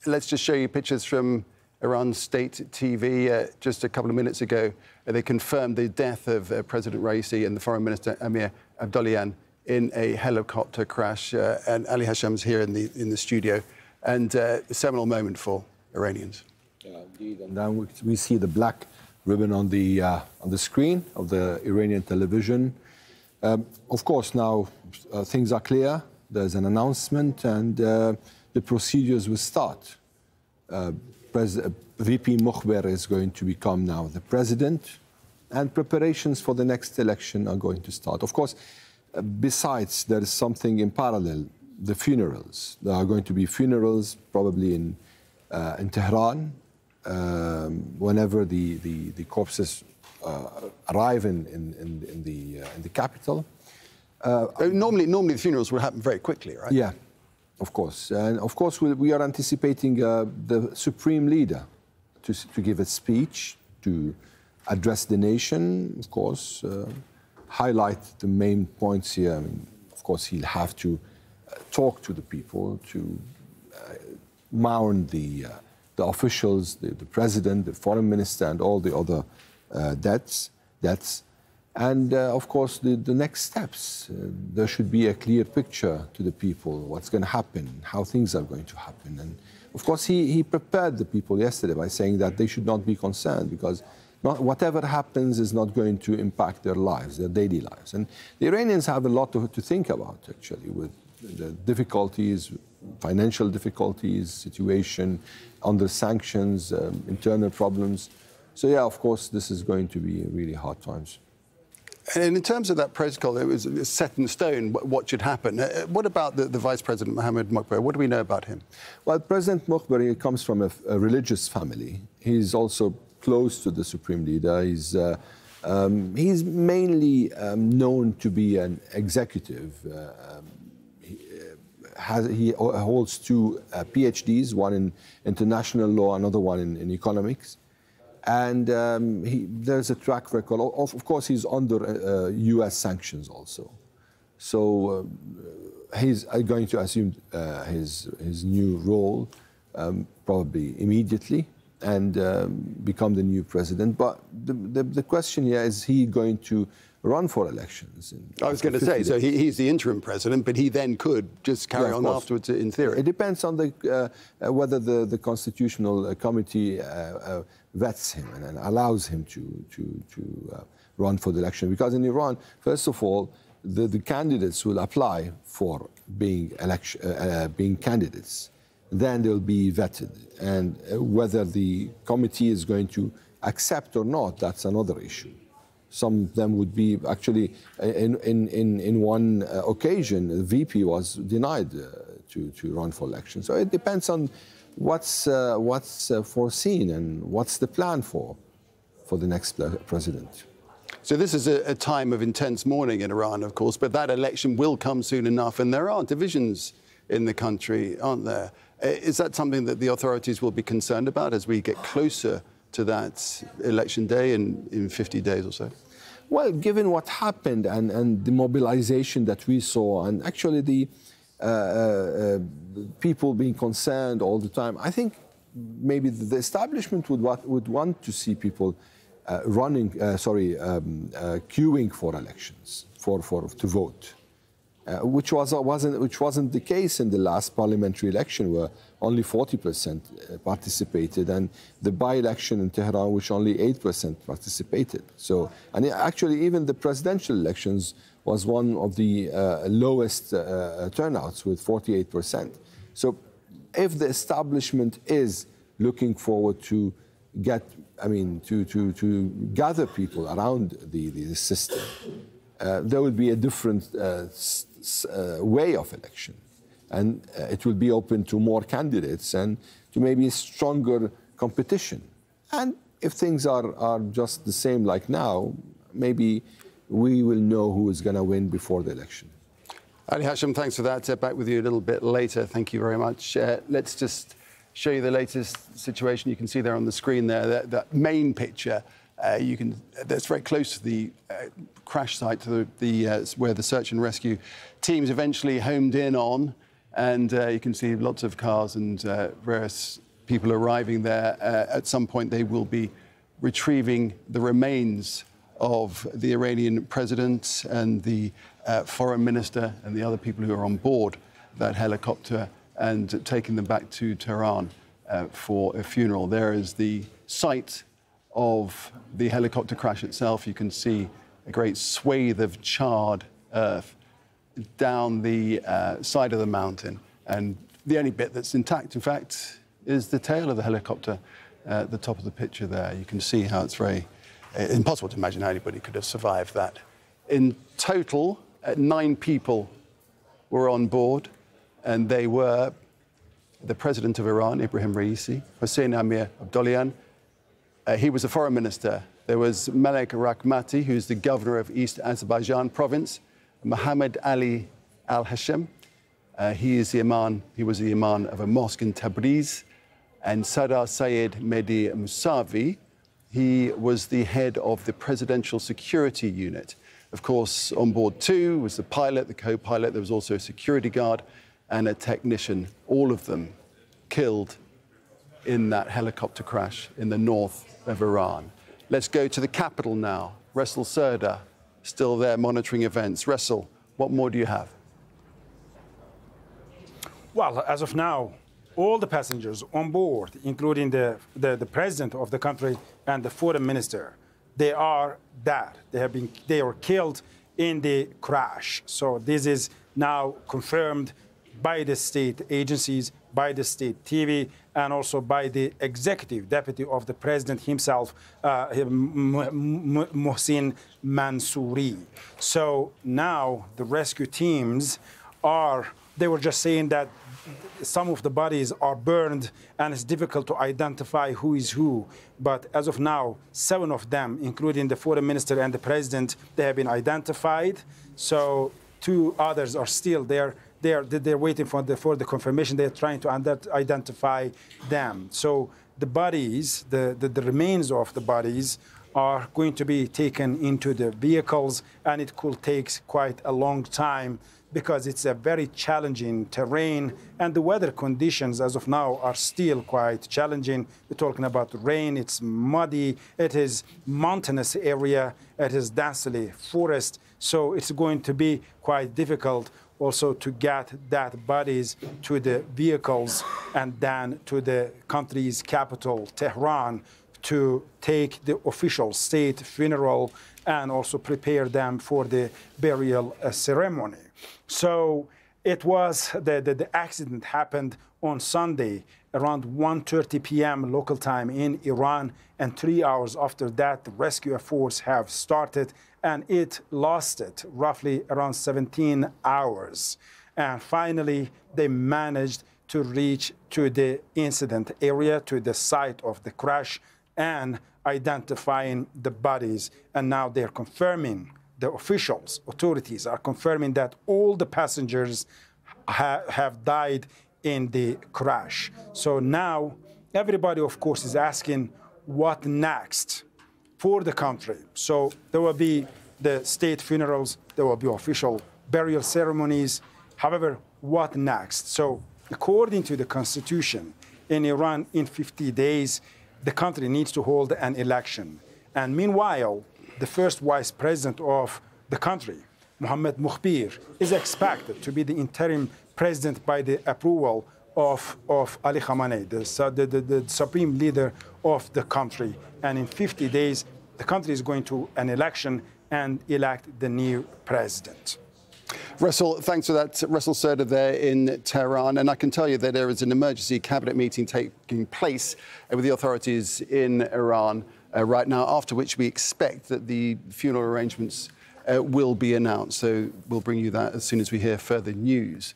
let's just show you pictures from Iran State TV just a couple of minutes ago. They confirmed the death of President Raisi and the Foreign Minister Amir Abdullahian in a helicopter crash. And Ali Hashem's here in the studio. And a seminal moment for Iranians. Yeah, indeed. And now we see the black ribbon on the screen of the Iranian television. Of course, now things are clear. There's an announcement, and the procedures will start. VP Mukhber is going to become now the president, and preparations for the next election are going to start. Of course, besides, there is something in parallel, the funerals. There are going to be funerals probably in Tehran whenever the corpses arrive in the capital. Normally the funerals will happen very quickly, right? Yeah, of course. And of course, we are anticipating the supreme leader to give a speech, to address the nation, of course, highlight the main points here. I mean, of course, he'll have to talk to the people, to mourn the officials, the president, the foreign minister, and all the other deaths. And, of course, the next steps. There should be a clear picture to the people, what's going to happen, how things are going to happen. And, of course, he prepared the people yesterday by saying that they should not be concerned because whatever happens is not going to impact their lives, their daily lives. And the Iranians have a lot to think about, actually, with the difficulties, financial difficulties, situation under sanctions, internal problems. So, yeah, of course, this is going to be really hard times. And in terms of that protocol, it was set in stone what should happen. What about the Vice President, Mohammad Mukhber? What do we know about him? Well, President Mukhber, he comes from a religious family. He's also close to the supreme leader. He's mainly known to be an executive. He holds two PhDs, one in international law, another one in economics. And there's a track record. Of course, he's under U.S. sanctions also. So he's going to assume his new role probably immediately and become the new president. But the question here is he going to run for elections? I was going to say, so he's the interim president, but he then could just carry on afterwards in theory. It depends on whether the Constitutional Committee vets him and allows him to run for the election. Because in Iran, first of all, the candidates will apply for being candidates. Then they'll be vetted. And whether the committee is going to accept or not, that's another issue. Some of them would be actually, in one occasion, the VP was denied to run for election. So it depends on what's foreseen and what's the plan for the next president. So this is a time of intense mourning in Iran, of course, but that election will come soon enough, and there are divisions in the country, aren't there? Is that something that the authorities will be concerned about as we get closer to that election day in 50 days or so? Well, given what happened and the mobilization that we saw, and actually the people being concerned all the time, I think maybe the establishment would want to see people queuing for elections, to vote. Which wasn't the case in the last parliamentary election, where only 40% participated, and the by-election in Tehran, which only 8% participated. So, and actually, even the presidential elections was one of the lowest turnouts, with 48%. So, if the establishment is looking forward to to gather people around the system, there will be a different way of election, and it will be open to more candidates and to maybe stronger competition. And if things are just the same like now, maybe we will know who is going to win before the election. Ali Hashem, thanks for that. Back with you a little bit later. Thank you very much. Let's just show you the latest situation. You can see there on the screen there, that main picture. That's very close to the crash site, to where the search and rescue teams eventually homed in on. And you can see lots of cars and various people arriving there. At some point, they will be retrieving the remains of the Iranian president and the foreign minister and the other people who are on board that helicopter and taking them back to Tehran for a funeral. There is the site of the helicopter crash itself. You can see a great swathe of charred earth down the side of the mountain. And the only bit that's intact, in fact, is the tail of the helicopter at the top of the picture there. You can see how it's very impossible to imagine how anybody could have survived that. In total, 9 people were on board, and they were the President of Iran, Ebrahim Raisi, Hossein Amir Abdollahian. He was a foreign minister. There was Malek Rakhmati, who's the governor of East Azerbaijan province, Mohammed Ali al-Hashem. He was the imam of a mosque in Tabriz. And Serdar Sayed Mehdi Mousavi, he was the head of the presidential security unit. Of course, on board too was the pilot, the co-pilot. There was also a security guard and a technician, all of them killed in that helicopter crash in the north of Iran. Let's go to the capital now. Resul Serdar, still there monitoring events. Resul, what more do you have? Well, as of now, all the passengers on board, including the president of the country and the foreign minister, they are dead. They were killed in the crash. So this is now confirmed by the state agencies, by the state TV, and also by the executive deputy of the president himself, Mohsin Mansouri. So now the rescue teams they were just saying that some of the bodies are burned and it's difficult to identify who is who. But as of now, 7 of them, including the foreign minister and the president, they have been identified. So 2 others are still there. They're waiting for the confirmation. They're trying to identify them. So the bodies, the remains of the bodies are going to be taken into the vehicles, and it could take quite a long time because it's a very challenging terrain, and the weather conditions as of now are still quite challenging. We're talking about rain, it's muddy, it is mountainous area, it is densely forest, so it's going to be quite difficult also to get that bodies to the vehicles and then to the country's capital, Tehran, to take the official state funeral and also prepare them for the burial ceremony. So it was, the accident happened on Sunday around 1:30 p.m. local time in Iran, and 3 hours after that, the rescue efforts have started, and it lasted roughly around 17 hours. And finally, they managed to reach to the incident area, to the site of the crash, and identifying the bodies. And now they're confirming, the authorities are confirming that all the passengers have died in the crash. So now everybody, of course, is asking what next for the country. So there will be the state funerals, there will be official burial ceremonies. However, what next? So according to the constitution in Iran, in 50 days, the country needs to hold an election. And meanwhile, the first vice president of the country, Mohammed Mukhbir, is expected to be the interim president by the approval of Ali Khamenei, the supreme leader of the country. And in 50 days, the country is going to an election and elect the new president. Resul, thanks for that. Resul Serdar there in Tehran. And I can tell you that there is an emergency cabinet meeting taking place with the authorities in Iran right now, after which we expect that the funeral arrangements will be announced. So we'll bring you that as soon as we hear further news.